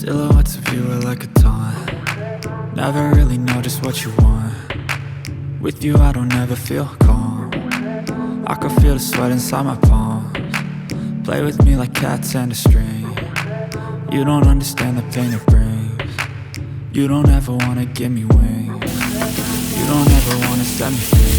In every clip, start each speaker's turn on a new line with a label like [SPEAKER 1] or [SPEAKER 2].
[SPEAKER 1] Silhouettes of you are like a taunt. Never really know just what you want. With you I don't ever feel calm. I can feel the sweat inside my palms. Play with me like cats and a string. You don't understand the pain it brings. You don't ever wanna give me wings. You don't ever wanna set me free.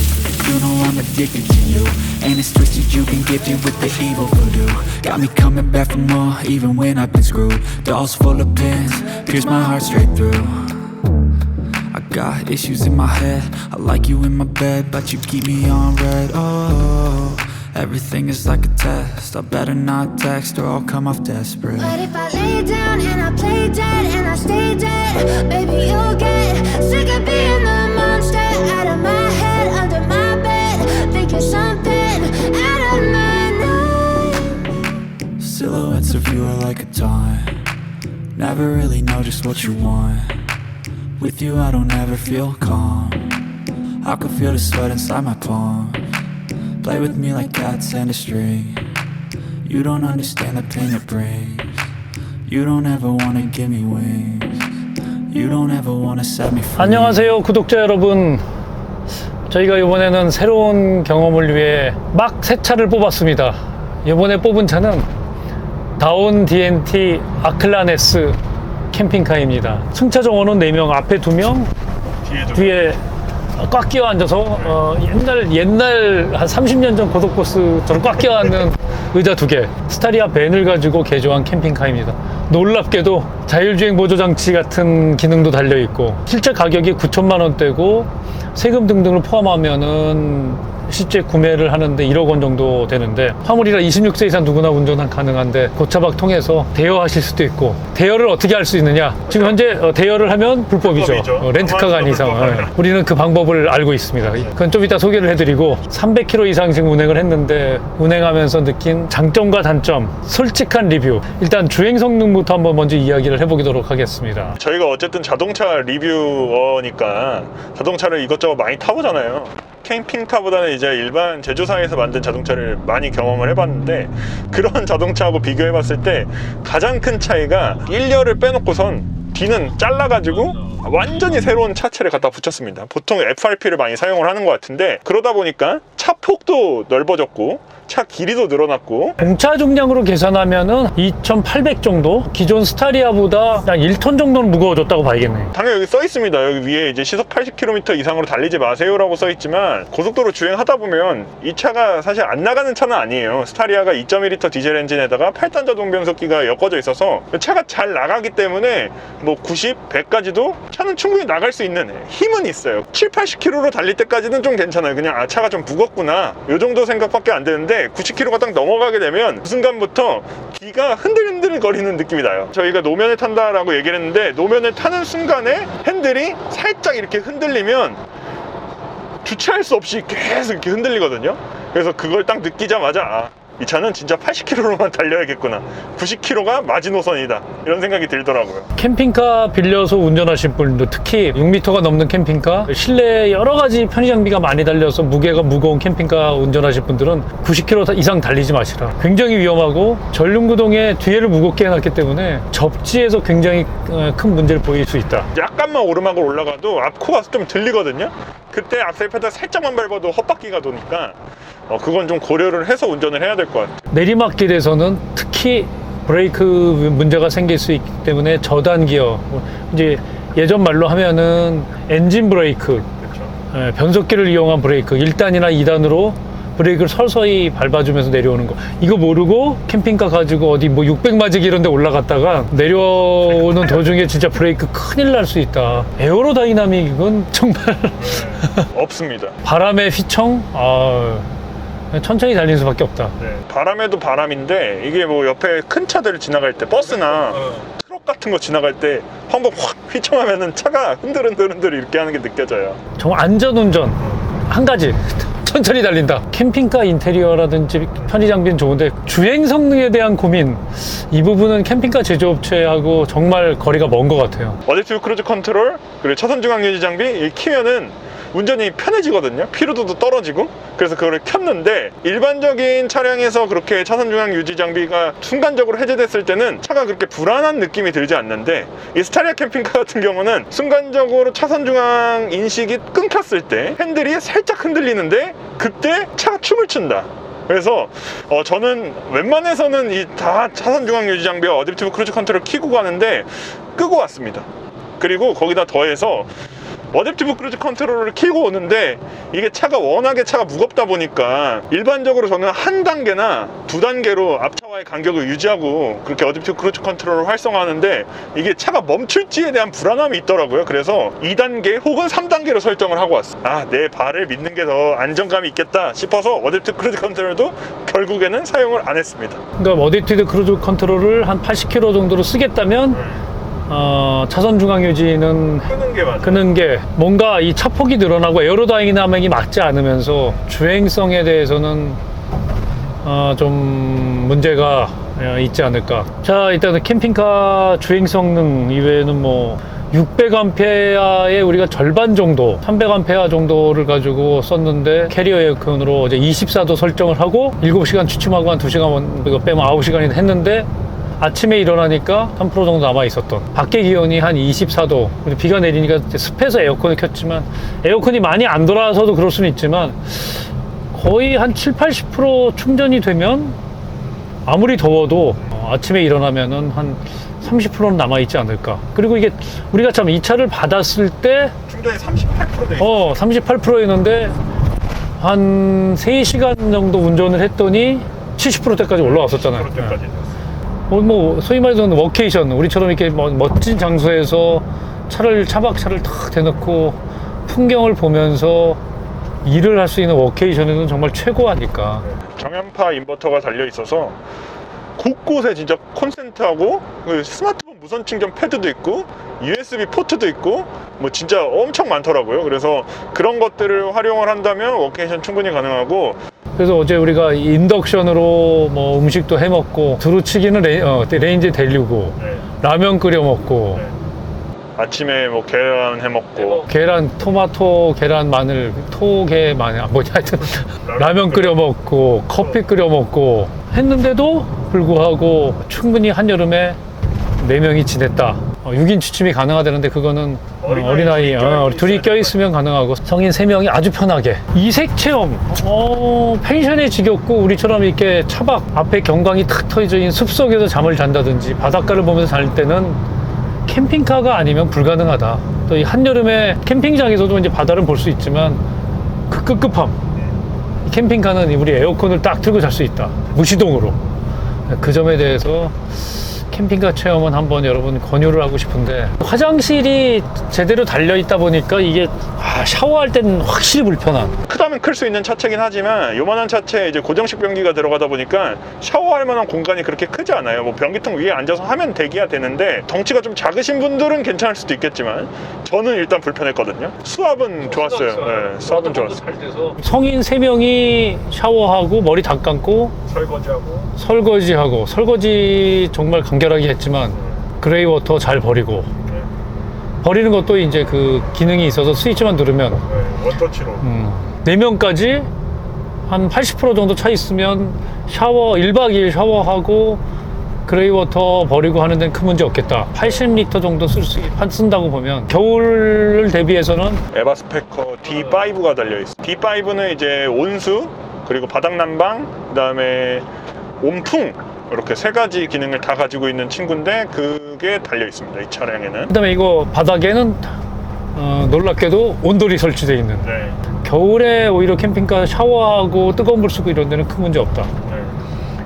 [SPEAKER 1] You know I'm addicted to you, and it's twisted, you've been gifted with the evil voodoo. Got me coming back for more, even when I've been screwed. Dolls full of pins, pierce my heart straight through. I got issues in my head, I like you in my bed, but you keep me on red. Oh, everything is like a test, I better not text or I'll come off desperate.
[SPEAKER 2] But if I lay down and I play dead and I stay dead, baby you'll get sick of being the monster out of my head, under my bed, thinking something out of my night.
[SPEAKER 1] Silhouettes of you are like a taunt. Never really know just what you want. With you I don't ever feel calm. I can feel the sweat inside my palms. Play with me like cats and a string. You don't understand the pain it brings. You don't ever wanna give me wings. You don't ever wanna set me free.
[SPEAKER 3] 안녕하세요 구독자 여러분, 저희가 이번에는 새로운 경험을 위해 막 새 차를 뽑았습니다. 이번에 뽑은 차는 다운 DNT 아클란-S 캠핑카입니다. 승차 정원은 4명, 앞에 2명, 뒤에 꽉 끼어 앉아서 옛날 한 30년 전 고속버스처럼 꽉 끼어 앉는 의자 2개, 스타리아 밴을 가지고 개조한 캠핑카입니다. 놀랍게도 자율주행 보조장치 같은 기능도 달려있고, 실제 가격이 9천만 원대고 세금 등등을 포함하면은 실제 구매를 하는데 1억 원 정도 되는데, 화물이라 26세 이상 누구나 운전 가능한데 고차박 통해서 대여하실 수도 있고. 대여를 어떻게 할 수 있느냐, 지금 현재 대여를 하면 불법이죠. 렌트카가 아닌 이상. 우리는 그 방법을 알고 있습니다. 그건 좀 이따 소개를 해드리고, 300km 이상 지금 운행을 했는데 운행하면서 느낀 장점과 단점, 솔직한 리뷰, 일단 주행 성능부터 한번 먼저 이야기를 해보도록 하겠습니다.
[SPEAKER 4] 저희가 어쨌든 자동차 리뷰어니까 자동차를 이것저것 많이 타보잖아요. 캠핑카보다는 이제 일반 제조사에서 만든 자동차를 많이 경험을 해봤는데, 그런 자동차하고 비교해봤을 때 가장 큰 차이가 1열을 빼놓고선 뒤는 잘라가지고 완전히 새로운 차체를 갖다 붙였습니다. 보통 FRP를 많이 사용을 하는 것 같은데, 그러다 보니까 차 폭도 넓어졌고 차 길이도 늘어났고,
[SPEAKER 3] 공차 중량으로 계산하면은 2,800 정도? 기존 스타리아보다 한 1톤 정도는 무거워졌다고 봐야겠네.
[SPEAKER 4] 당연히 여기 써 있습니다. 여기 위에 이제 시속 80km 이상으로 달리지 마세요 라고 써 있지만, 고속도로 주행하다 보면 이 차가 사실 안 나가는 차는 아니에요. 스타리아가 2.1L 디젤 엔진에다가 8단 자동 변속기가 엮어져 있어서 차가 잘 나가기 때문에 뭐 90, 100까지도 차는 충분히 나갈 수 있는 힘은 있어요. 7, 80km로 달릴 때까지는 좀 괜찮아요. 그냥 차가 좀 무겁구나 요 정도 생각밖에 안 되는데, 90km가 딱 넘어가게 되면 그 순간부터 귀가 흔들흔들 거리는 느낌이 나요. 저희가 노면을 탄다라고 얘기를 했는데, 노면을 타는 순간에 핸들이 살짝 이렇게 흔들리면 주체할 수 없이 계속 이렇게 흔들리거든요. 그래서 그걸 딱 느끼자마자 이 차는 진짜 80km로만 달려야겠구나, 90km가 마지노선이다, 이런 생각이 들더라고요.
[SPEAKER 3] 캠핑카 빌려서 운전하실 분들, 특히 6m가 넘는 캠핑카, 실내에 여러 가지 편의 장비가 많이 달려서 무게가 무거운 캠핑카 운전하실 분들은 90km 이상 달리지 마시라. 굉장히 위험하고, 전륜구동에 뒤에를 무겁게 해놨기 때문에 접지에서 굉장히 큰 문제를 보일 수 있다.
[SPEAKER 4] 약간만 오르막을 올라가도 앞코가 좀 들리거든요. 그때 악셀 페달 살짝만 밟아도 헛바퀴가 도니까 그건 좀 고려를 해서 운전을 해야 될 것 같아요.
[SPEAKER 3] 내리막길에서는 특히 브레이크 문제가 생길 수 있기 때문에 저단 기어, 이제 예전 말로 하면은 엔진 브레이크,
[SPEAKER 4] 그렇죠.
[SPEAKER 3] 변속기를 이용한 브레이크, 1단이나 2단으로 브레이크를 서서히 밟아주면서 내려오는 거, 이거 모르고 캠핑카 가지고 어디 뭐 600마지기 이런 데 올라갔다가 내려오는 도중에 진짜 브레이크 큰일 날 수 있다. 에어로다이나믹은 정말
[SPEAKER 4] 없습니다.
[SPEAKER 3] 바람의 휘청, 천천히 달리는 수밖에 없다.
[SPEAKER 4] 네. 바람에도 바람인데, 이게 뭐 옆에 큰 차들 지나갈 때, 버스나 트럭 같은 거 지나갈 때 한번 확 휘청하면은 차가 흔들흔들 이렇게 하는 게 느껴져요.
[SPEAKER 3] 정말 안전운전 한 가지, 천천히 달린다. 캠핑카 인테리어라든지 편의 장비는 좋은데 주행 성능에 대한 고민, 이 부분은 캠핑카 제조업체하고 정말 거리가 먼 것 같아요.
[SPEAKER 4] 어댑티브 크루즈 컨트롤, 그리고 차선 중앙 유지 장비, 이 키면은 운전이 편해지거든요. 피로도도 떨어지고. 그래서 그거를 켰는데 일반적인 차량에서 그렇게 차선 중앙 유지 장비가 순간적으로 해제됐을 때는 차가 그렇게 불안한 느낌이 들지 않는데 이 스타리아 캠핑카 같은 경우는 순간적으로 차선 중앙 인식이 끊겼을 때 핸들이 살짝 흔들리는데 그때 차가 춤을 춘다. 그래서 저는 웬만해서는 이 다 차선 중앙 유지 장비와 어댑티브 크루즈 컨트롤 켜고 가는데 끄고 왔습니다. 그리고 거기다 더해서 어댑티브 크루즈 컨트롤을 켜고 오는데 이게 워낙에 차가 무겁다 보니까 일반적으로 저는 한 단계나 두 단계로 앞차와의 간격을 유지하고 그렇게 어댑티브 크루즈 컨트롤을 활성화하는데 이게 차가 멈출지에 대한 불안함이 있더라고요. 그래서 2단계 혹은 3단계로 설정을 하고 왔어요. 내 발을 믿는 게 더 안정감이 있겠다 싶어서 어댑티브 크루즈 컨트롤도 결국에는 사용을 안 했습니다.
[SPEAKER 3] 그러니까 어댑티브 크루즈 컨트롤을 한 80km 정도로 쓰겠다면 차선 중앙 유지는 끄는 게 뭔가 이 차폭이 늘어나고 에어로다이나믹이 맞지 않으면서 주행성에 대해서는 좀 문제가 있지 않을까. 자, 일단은 캠핑카 주행 성능 이외에는 뭐 600A의 우리가 절반 정도 300A 정도를 가지고 썼는데 캐리어 에어컨으로 어제 24도 설정을 하고 7시간 취침하고 한 2시간 이거 빼면 9시간이나 했는데 아침에 일어나니까 3% 정도 남아 있었던 밖에 기온이 한 24도 비가 내리니까 습해서 에어컨을 켰지만 에어컨이 많이 안 돌아서도 그럴 수는 있지만 거의 한 70-80% 충전이 되면 아무리 더워도 아침에 일어나면은 한 30%는 남아 있지 않을까. 그리고 이게 우리가 참 이 차를 받았을 때
[SPEAKER 4] 충전이 38% 돼 있어요.
[SPEAKER 3] 38%였는데 한 3시간 정도 운전을 했더니 70%대까지 올라왔었잖아요.
[SPEAKER 4] 70%대까지.
[SPEAKER 3] 뭐 소위 말해서 워케이션, 우리처럼 이렇게 멋진 장소에서 차박차를 탁 대놓고 풍경을 보면서 일을 할 수 있는 워케이션에는 정말 최고 아닐까.
[SPEAKER 4] 정연파 인버터가 달려 있어서 곳곳에 진짜 콘센트하고 그 스마트폰 무선 충전 패드도 있고 USB 포트도 있고 뭐 진짜 엄청 많더라고요. 그래서 그런 것들을 활용을 한다면 워케이션 충분히 가능하고.
[SPEAKER 3] 그래서 어제 우리가 인덕션으로 뭐 음식도 해 먹고 두루치기는 레인지에 데리고 라면 끓여 먹고
[SPEAKER 4] 아침에 뭐 계란 해 먹고
[SPEAKER 3] 계란, 토마토, 계란, 마늘, 토게, 마늘 뭐냐 하여튼 라면 끓여 먹고 커피 끓여 먹고 했는데도 불구하고 충분히 한여름에 4명이 지냈다. 6인 취침이 가능하다는데 그거는 어린아이 둘이 껴있으면 가능하고 성인 3명이 아주 편하게 이색 체험 펜션에 지겹고 우리처럼 이렇게 차박 앞에 경광이 탁 터져 있는 숲속에서 잠을 잔다든지 바닷가를 보면서 잘 때는 캠핑카가 아니면 불가능하다. 또 이 한여름에 캠핑장에서도 이제 바다를 볼 수 있지만 그 꿉꿉함 이 캠핑카는 우리 에어컨을 딱 틀고 잘 수 있다. 무시동으로. 그 점에 대해서 캠핑카 체험은 한번 여러분 권유를 하고 싶은데 화장실이 제대로 달려있다 보니까 이게 샤워할 때는 확실히 불편한.
[SPEAKER 4] 크다면 클 수 있는 차체긴 하지만 요만한 차체에 이제 고정식 변기가 들어가다 보니까 샤워할 만한 공간이 그렇게 크지 않아요. 뭐 변기통 위에 앉아서 하면 되기야 되는데 덩치가 좀 작으신 분들은 괜찮을 수도 있겠지만 저는 일단 불편했거든요. 수압은 좋았어요. 네, 수압은 좋았어요.
[SPEAKER 3] 성인 3명이 샤워하고 머리 다 감고 설거지하고 설거지 정말 간결하게 했지만 그레이 워터 잘 버리고 버리는 것도 이제 그 기능이 있어서 스위치만 누르면
[SPEAKER 4] 원터치로
[SPEAKER 3] 4명까지 한 80% 정도 차 있으면 샤워 1박 2일 샤워하고 그레이 워터 버리고 하는 데는 큰 문제 없겠다. 80리터 정도 쓴다고 보면 겨울을 대비해서는
[SPEAKER 4] 에바스페커 D5가 달려있어요. D5는 이제 온수 그리고 바닥 난방 그 다음에 온풍 이렇게 3가지 기능을 다 가지고 있는 친구인데 그게 달려있습니다. 이 차량에는.
[SPEAKER 3] 그 다음에 이거 바닥에는 놀랍게도 온돌이 설치되어 있는.
[SPEAKER 4] 네.
[SPEAKER 3] 겨울에 오히려 캠핑카 샤워하고 뜨거운 물 쓰고 이런 데는 큰 문제 없다.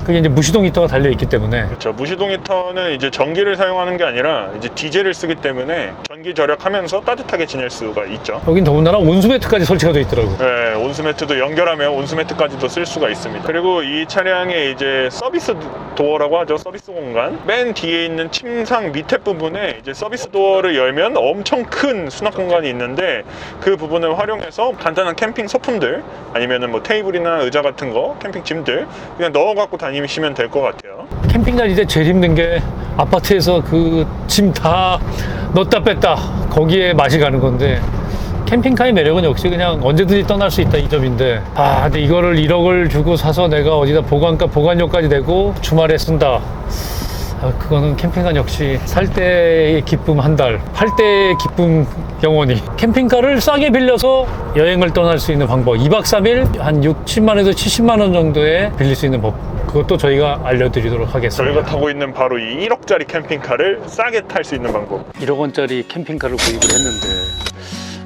[SPEAKER 3] 그게 이제 무시동 히터가 달려있기 때문에.
[SPEAKER 4] 그렇죠. 무시동 히터는 이제 전기를 사용하는 게 아니라 이제 디젤을 쓰기 때문에 전기 절약하면서 따뜻하게 지낼 수가 있죠.
[SPEAKER 3] 여긴 더군다나 온수매트까지 설치가 되어 있더라고요.
[SPEAKER 4] 네, 온수매트도 연결하면 온수매트까지도 쓸 수가 있습니다. 그리고 이 차량에 이제 서비스 도어라고 하죠. 서비스 공간. 맨 뒤에 있는 침상 밑에 부분에 이제 서비스 도어를 열면 엄청 큰 수납 공간이 있는데 그 부분을 활용해서 간단한 캠핑 소품들 아니면은 뭐 테이블이나 의자 같은 거, 캠핑 짐들 그냥 넣어갖고 다니시면 될 것 같아요.
[SPEAKER 3] 캠핑 다닐 때 제일 힘든 게 아파트에서 그 짐 다 넣었다 뺐다 거기에 맛이 가는 건데 캠핑카의 매력은 역시 그냥 언제든지 떠날 수 있다 이 점인데, 근데 이거를 1억을 주고 사서 내가 어디다 보관료까지 내고 주말에 쓴다. 그거는 캠핑카 역시 살 때의 기쁨 한 달, 팔 때의 기쁨 영원히. 캠핑카를 싸게 빌려서 여행을 떠날 수 있는 방법, 2박 3일 한 60만에서 70만 원 정도에 빌릴 수 있는 법, 그것도 저희가 알려드리도록 하겠습니다.
[SPEAKER 4] 저희가 타고 있는 바로 이 1억짜리 캠핑카를 싸게 탈 수 있는 방법.
[SPEAKER 3] 1억 원짜리 캠핑카를 구입을 했는데,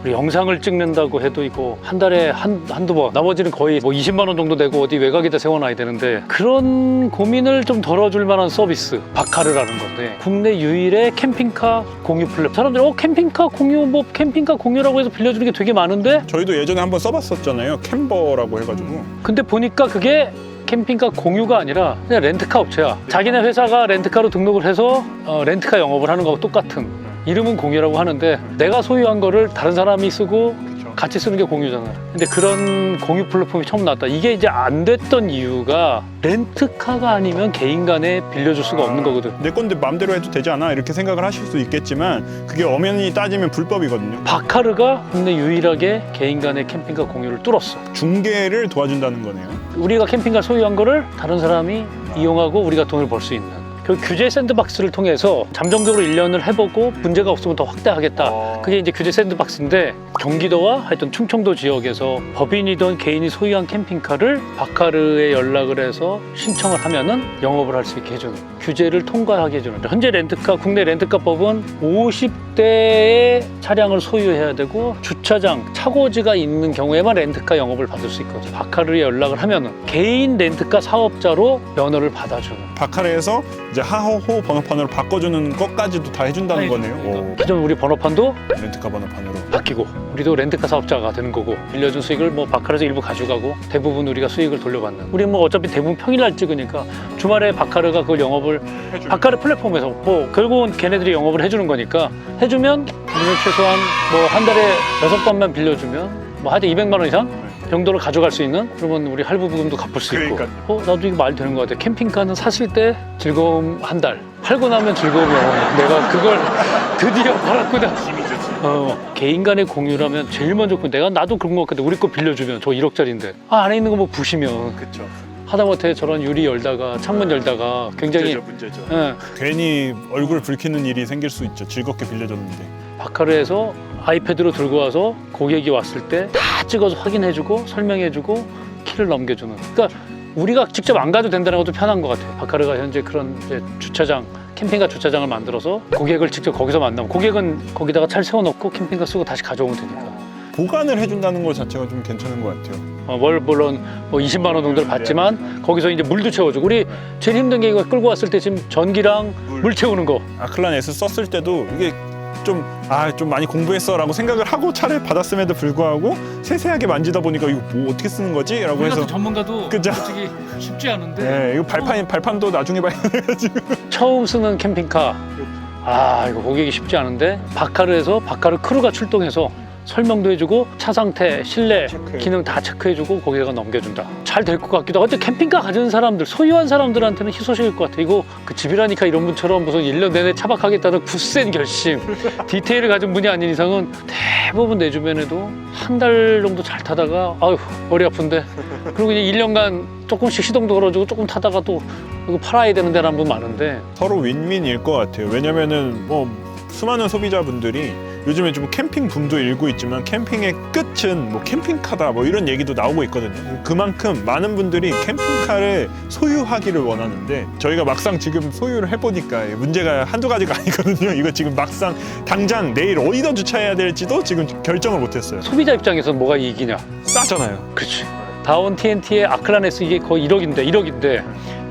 [SPEAKER 3] 우리 영상을 찍는다고 해도 이거 한 달에 한두 번, 나머지는 거의 뭐 20만 원 정도 내고 어디 외곽에다 세워놔야 되는데, 그런 고민을 좀 덜어줄 만한 서비스, 바카르라는 건데, 국내 유일의 캠핑카 공유 플랫폼. 사람들이 캠핑카 공유, 뭐 캠핑카 공유라고 해서 빌려주는 게 되게 많은데,
[SPEAKER 4] 저희도 예전에 한번 써봤었잖아요. 캠버라고 해가지고.
[SPEAKER 3] 근데 보니까 그게 캠핑카 공유가 아니라 그냥 렌트카 업체야. 자기네 회사가 렌트카로 등록을 해서 렌트카 영업을 하는 거하고 똑같은, 이름은 공유라고 하는데 내가 소유한 거를 다른 사람이 쓰고 같이 쓰는 게 공유잖아. 근데 그런 공유 플랫폼이 처음 나왔다. 이게 이제 안 됐던 이유가 렌트카가 아니면 개인 간에 빌려줄 수가 없는 거거든.
[SPEAKER 4] 내 건데 마음대로 해도 되지 않아? 이렇게 생각을 하실 수 있겠지만 그게 엄연히 따지면 불법이거든요.
[SPEAKER 3] 바카르가 국내 유일하게 개인 간의 캠핑카 공유를 뚫었어.
[SPEAKER 4] 중개를 도와준다는 거네요.
[SPEAKER 3] 우리가 캠핑카 소유한 거를 다른 사람이 이용하고 우리가 돈을 벌 수 있는, 그 규제 샌드박스를 통해서 잠정적으로 1년을 해보고 문제가 없으면 더 확대하겠다. 그게 이제 규제 샌드박스인데, 경기도와 하여튼 충청도 지역에서 법인이든 개인이 소유한 캠핑카를 바카르에 연락을 해서 신청을 하면은 영업을 할 수 있게 해주는, 규제를 통과하게 해주는. 현재 국내 렌트카법은 50대의 차량을 소유해야 되고 주차장, 차고지가 있는 경우에만 렌트카 영업을 받을 수 있거든. 바카르에 연락을 하면은 개인 렌트카 사업자로 면허를 받아주는.
[SPEAKER 4] 바카르에서 이제 하호호 번호판으로 바꿔주는 것까지도 다 해준다는 거네요.
[SPEAKER 3] 기존 우리 번호판도
[SPEAKER 4] 렌트카 번호판으로
[SPEAKER 3] 바뀌고, 우리도 렌트카 사업자가 되는 거고, 빌려준 수익을 뭐 바카르에서 일부 가져가고 대부분 우리가 수익을 돌려받는. 우리 뭐 어차피 대부분 평일날 찍으니까 주말에 바카르가 그걸 영업을 바카르 플랫폼에서 뭐 결국은 걔네들이 영업을 해주는 거니까, 해주면 우리는 최소한 뭐 한 달에 6번만 빌려주면 뭐 하여튼 200만 원 이상 정도를 가져갈 수 있는, 그러면 우리 할부금도 갚을 수 있고. 나도 이거 말 되는 것 같아. 캠핑카는 샀을 때 즐거움 한 달, 팔고 나면 즐거움이 영원히. 내가 그걸 드디어 팔았구나. 개인 간의 공유라면 제일 먼저, 나도 그런 것 같은데, 우리 거 빌려주면 저 1억짜리인데 안에 있는 거 뭐 부시면,
[SPEAKER 4] 그쵸.
[SPEAKER 3] 하다못해 저런 유리 열다가 창문 열다가 굉장히
[SPEAKER 4] 문제죠.
[SPEAKER 3] 예.
[SPEAKER 4] 괜히 얼굴 붉히는 일이 생길 수 있죠. 즐겁게 빌려줬는데.
[SPEAKER 3] 바카르에서 아이패드로 들고 와서 고객이 왔을 때 다 찍어서 확인해주고 설명해주고 키를 넘겨주는. 그러니까 우리가 직접 안 가도 된다는 것도 편한 것 같아요. 바카르가 현재 그런 이제 주차장, 캠핑카 주차장을 만들어서 고객을 직접 거기서 만나면, 고객은 거기다가 차를 세워놓고 캠핑카 쓰고 다시 가져오면 되니까.
[SPEAKER 4] 보관을 해준다는 것 자체가 좀 괜찮은 것 같아요.
[SPEAKER 3] 물론 뭐 20만 원 정도를 받지만 거기서 이제 물도 채워주고. 우리 제일 힘든 게 이거 끌고 왔을 때 지금 전기랑 물 채우는 거.
[SPEAKER 4] 아클란 S 썼을 때도 이게 좀 많이 공부했어 라고 생각을 하고 차를 받았음에도 불구하고 세세하게 만지다 보니까 이거 뭐 어떻게 쓰는 거지? 라고 해서
[SPEAKER 3] 전문가도
[SPEAKER 4] 그죠?
[SPEAKER 3] 솔직히 쉽지 않은데.
[SPEAKER 4] 네, 이거 발판도 나중에 봐야 돼가지고.
[SPEAKER 3] 처음 쓰는 캠핑카, 이거 고객이 쉽지 않은데 바카르에서 바카르 크루가 출동해서 설명도 해주고 차 상태, 실내 기능 다 체크해주고 거기다가 넘겨준다. 잘 될 것 같기도 하고. 근데 캠핑카 가진 사람들, 소유한 사람들한테는 희소식일 것 같아. 이거 그 집이라니까 이런 분처럼 무슨 1년 내내 차박하겠다는 굳센 결심, 디테일을 가진 분이 아닌 이상은 대부분 내 주변에도 한 달 정도 잘 타다가 아유 머리 아픈데, 그리고 이제 1년간 조금씩 시동도 걸어주고 조금 타다가 또 이거 팔아야 되는 데라는 분 많은데,
[SPEAKER 4] 서로 윈윈일 것 같아요. 왜냐면은 뭐 수많은 소비자분들이 요즘에 좀 캠핑 붐도 일고 있지만 캠핑의 끝은 뭐 캠핑카다 뭐 이런 얘기도 나오고 있거든요. 그만큼 많은 분들이 캠핑카를 소유하기를 원하는데, 저희가 막상 지금 소유를 해보니까 문제가 한두 가지가 아니거든요. 이거 지금 막상 당장 내일 어디다 주차해야 될지도 지금 결정을 못했어요.
[SPEAKER 3] 소비자 입장에서는 뭐가 이익이냐?
[SPEAKER 4] 싸잖아요.
[SPEAKER 3] 그렇지. 다운 TNT의 아클란 S 이게 거의 1억인데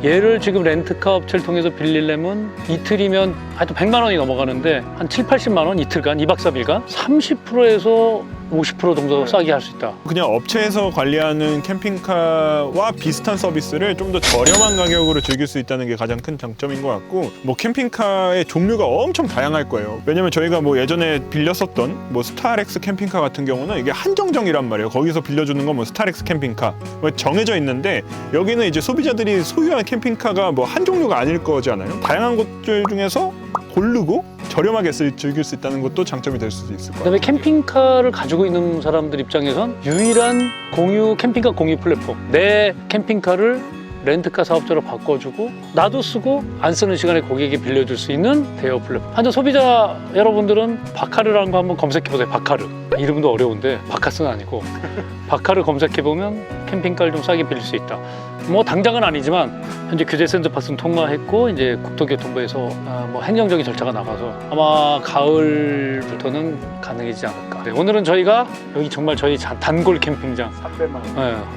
[SPEAKER 3] 얘를 지금 렌트카 업체를 통해서 빌리려면 이틀이면 하여튼 100만 원이 넘어가는데 한 7, 80만 원 이틀간, 2박 3일간 30%에서 50% 정도 싸게 할 수 있다.
[SPEAKER 4] 그냥 업체에서 관리하는 캠핑카와 비슷한 서비스를 좀 더 저렴한 가격으로 즐길 수 있다는 게 가장 큰 장점인 것 같고, 뭐 캠핑카의 종류가 엄청 다양할 거예요. 왜냐면 저희가 뭐 예전에 빌렸었던 뭐 스타렉스 캠핑카 같은 경우는 이게 한정적이란 말이에요. 거기서 빌려주는 건 뭐 스타렉스 캠핑카 정해져 있는데, 여기는 이제 소비자들이 소유한 캠핑카가 뭐 한 종류가 아닐 거잖아요. 다양한 것들 중에서 고르고 저렴하게 즐길 수 있다는 것도 장점이 될 수도 있을 것
[SPEAKER 3] 그다음에
[SPEAKER 4] 같아요.
[SPEAKER 3] 캠핑카를 가지고 있는 사람들 입장에선 유일한 캠핑카 공유 플랫폼. 내 캠핑카를 렌트카 사업자로 바꿔주고 나도 쓰고 안 쓰는 시간에 고객이 빌려줄 수 있는 대여 플랫폼. 한전 소비자 여러분들은 바카르라는 거 한번 검색해보세요. 바카르. 이름도 어려운데 바카스는 아니고 바카르 검색해보면 캠핑카를 좀 싸게 빌릴 수 있다. 뭐 당장은 아니지만 현재 규제 샌드박스는 통과했고 이제 국토교통부에서 뭐 행정적인 절차가 나가서 아마 가을부터는 가능해지지 않을까. 네, 오늘은 저희가 여기 정말 저희 단골 캠핑장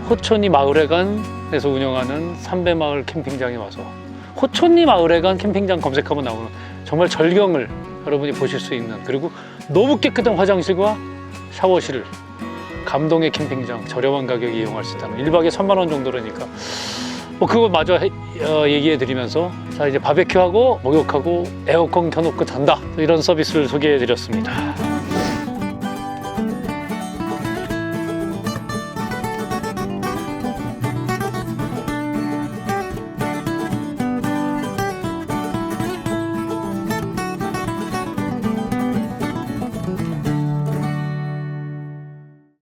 [SPEAKER 3] 호촌리 마을회관에서 운영하는 삼배마을 캠핑장에 와서 호촌리 마을회관 캠핑장 검색하면 나오는 정말 절경을 여러분이 보실 수 있는, 그리고 너무 깨끗한 화장실과 샤워실을 감동의 캠핑장, 저렴한 가격에 이용할 수 있다는, 1박에 3만 원 정도라니까 뭐 그거 마저 얘기해 드리면서 자 이제 바베큐하고 목욕하고 에어컨 켜놓고 잔다, 이런 서비스를 소개해 드렸습니다.